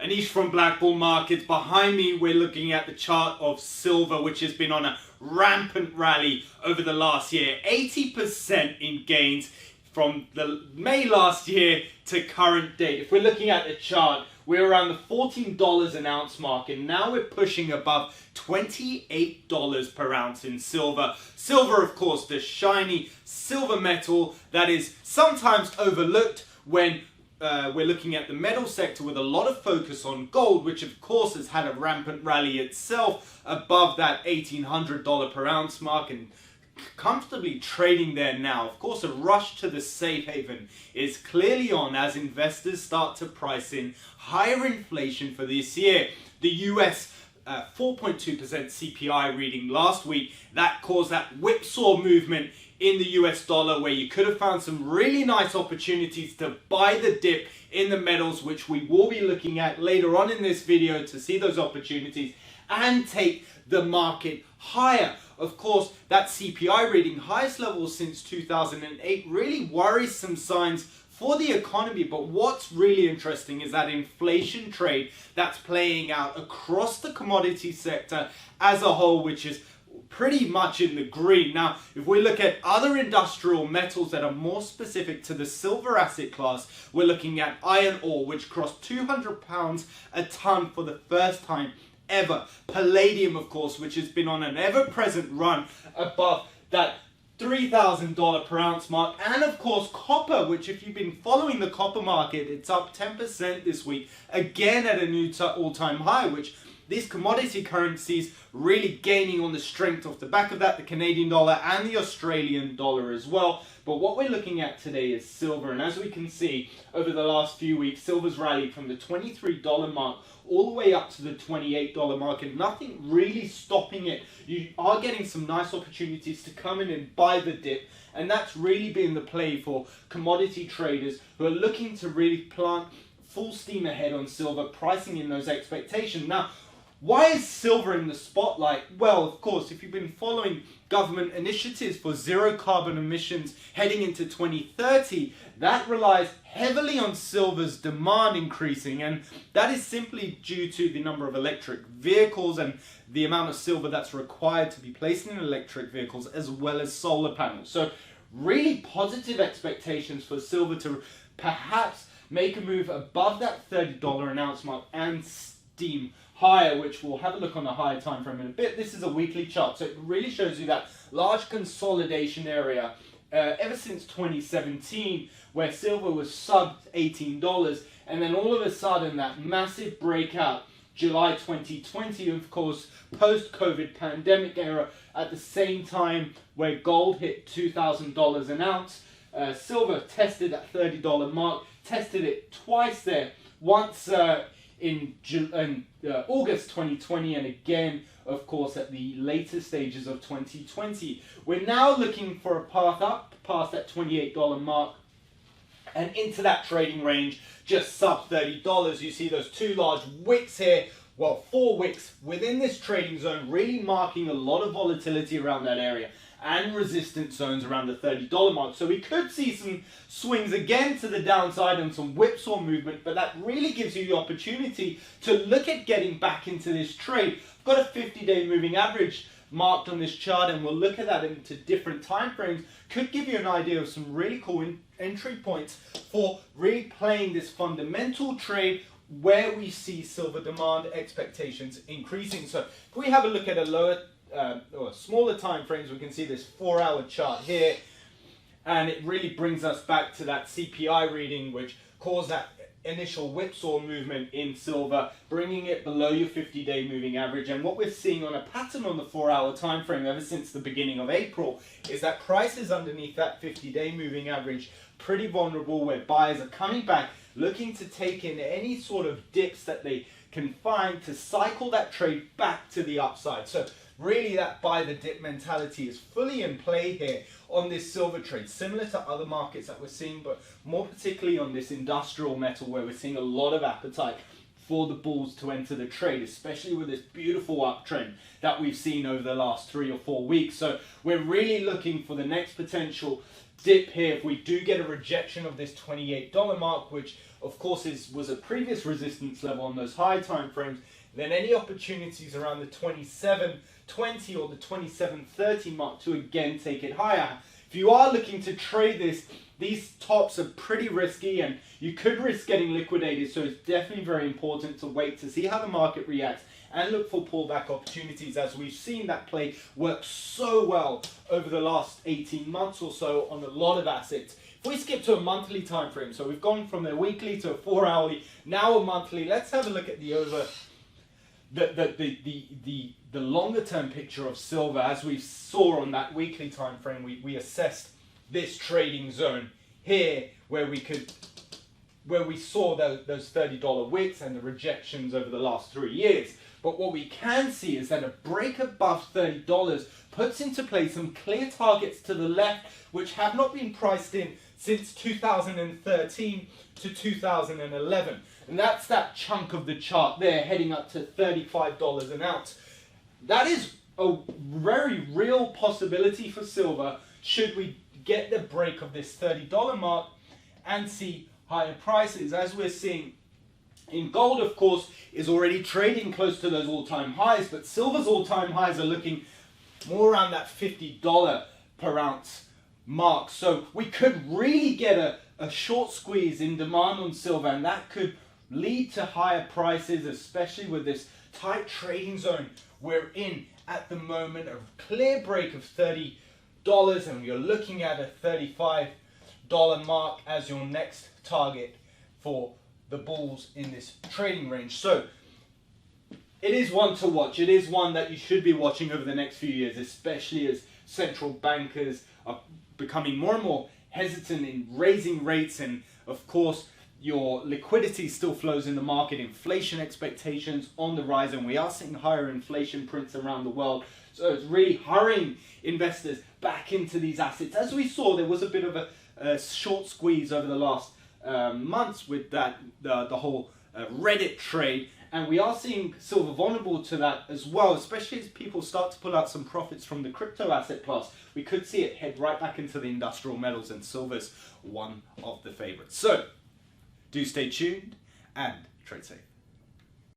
Anish from BlackBull Markets. Behind me, we're looking at the chart of silver, which has been on a rampant rally over the last year. 80% in gains from the May last year to current date. If we're looking at the chart, we're around the $14 an ounce mark, and now we're pushing above $28 per ounce in silver. Silver, of course, the shiny silver metal that is sometimes overlooked when we're looking at the metal sector, with a lot of focus on gold, which of course has had a rampant rally itself above that $1,800 per ounce mark and comfortably trading there now. Of course, a rush to the safe haven is clearly on as investors start to price in higher inflation for this year. The US 4.2% CPI reading last week, that caused that whipsaw movement in the US dollar, where you could have found some really nice opportunities to buy the dip in the metals, which we will be looking at later on in this video to see those opportunities and take the market higher. Of course, that CPI reading, highest level since 2008, really worries some signs for the economy. But what's really interesting is that inflation trade that's playing out across the commodity sector as a whole, which is pretty much in the green. Now, if we look at other industrial metals that are more specific to the silver asset class, we're looking at iron ore, which crossed £200 a ton for the first time ever. Palladium, of course, which has been on an ever-present run above that $3,000 per ounce mark. And of course, copper, which if you've been following the copper market, it's up 10% this week, again at a new all-time high, which these commodity currencies really gaining on the strength off the back of that, the Canadian dollar and the Australian dollar as well. But what we're looking at today is silver, and as we can see over the last few weeks, silver's rallied from the $23 mark all the way up to the $28 mark, and nothing really stopping it. You are getting some nice opportunities to come in and buy the dip, and that's really been the play for commodity traders who are looking to really plant full steam ahead on silver, pricing in those expectations. Now, why is silver in the spotlight? Well, of course, if you've been following government initiatives for zero carbon emissions heading into 2030, that relies heavily on silver's demand increasing, and that is simply due to the number of electric vehicles and the amount of silver that's required to be placed in electric vehicles, as well as solar panels. So really positive expectations for silver to perhaps make a move above that $30 an ounce mark and steam higher, which we'll have a look on the higher time frame in a bit. This is a weekly chart, so it really shows you that large consolidation area ever since 2017, where silver was sub $18, and then all of a sudden that massive breakout July 2020, of course, post-COVID pandemic era, at the same time where gold hit $2,000 an ounce. Silver tested that $30 mark, tested it twice there, once in August 2020, and again, of course, at the later stages of 2020. We're now looking for a path up past that $28 mark and into that trading range, just sub $30. You see those two large wicks here, well, 4 wicks within this trading zone, really marking a lot of volatility around that area, and resistance zones around the $30 mark. So we could see some swings again to the downside and some whipsaw movement, but that really gives you the opportunity to look at getting back into this trade. I've got a 50-day moving average marked on this chart, and we'll look at that into different time frames. Could give you an idea of some really cool entry points for really playing this fundamental trade where we see silver demand expectations increasing. So if we have a look at a lower or smaller time frames, we can see this 4-hour chart here, and it really brings us back to that CPI reading, which caused that initial whipsaw movement in silver, bringing it below your 50-day moving average. And what we're seeing on a pattern on the 4-hour time frame ever since the beginning of April is that prices underneath that 50-day moving average pretty vulnerable, where buyers are coming back looking to take in any sort of dips that they can find to cycle that trade back to the upside. So really that buy the dip mentality is fully in play here on this silver trade, similar to other markets that we're seeing, but more particularly on this industrial metal, where we're seeing a lot of appetite for the bulls to enter the trade, especially with this beautiful uptrend that we've seen over the last 3 or 4 weeks. So we're really looking for the next potential dip here, if we do get a rejection of this $28 mark, which of course was a previous resistance level on those high time frames, then any opportunities around the 27.20 or the 27.30 mark to again take it higher. If you are looking to trade this, these tops are pretty risky and you could risk getting liquidated, so it's definitely very important to wait to see how the market reacts and look for pullback opportunities, as we've seen that play work so well over the last 18 months or so on a lot of assets. If we skip to a monthly time frame, so we've gone from a weekly to a 4-hourly, now a monthly, let's have a look at the longer term picture of silver. As we saw on that weekly time frame, we assessed this trading zone here where we saw those $30 wicks and the rejections over the last 3 years. But what we can see is that a break above $30 puts into play some clear targets to the left, which have not been priced in since 2013 to 2011. And that's that chunk of the chart there, heading up to $35 an ounce. That is a very real possibility for silver should we get the break of this $30 mark and see higher prices. As we're seeing in gold, of course, is already trading close to those all-time highs, but silver's all-time highs are looking more around that $50 per ounce mark. So we could really get a short squeeze in demand on silver, and that could lead to higher prices, especially with this tight trading zone we're in at the moment. A clear break of $30, and you're looking at a $35 mark as your next target for the bulls in this trading range. So it is one to watch. It is one that you should be watching over the next few years, especially as central bankers are becoming more and more hesitant in raising rates, and of course your liquidity still flows in the market. Inflation expectations on the rise, and we are seeing higher inflation prints around the world. So it's really hurrying investors back into these assets. As we saw, there was a bit of a short squeeze over the last months with that the whole Reddit trade, and we are seeing silver vulnerable to that as well, especially as people start to pull out some profits from the crypto asset class. We could see it head right back into the industrial metals, and silver's one of the favorites. So do stay tuned and trade safe.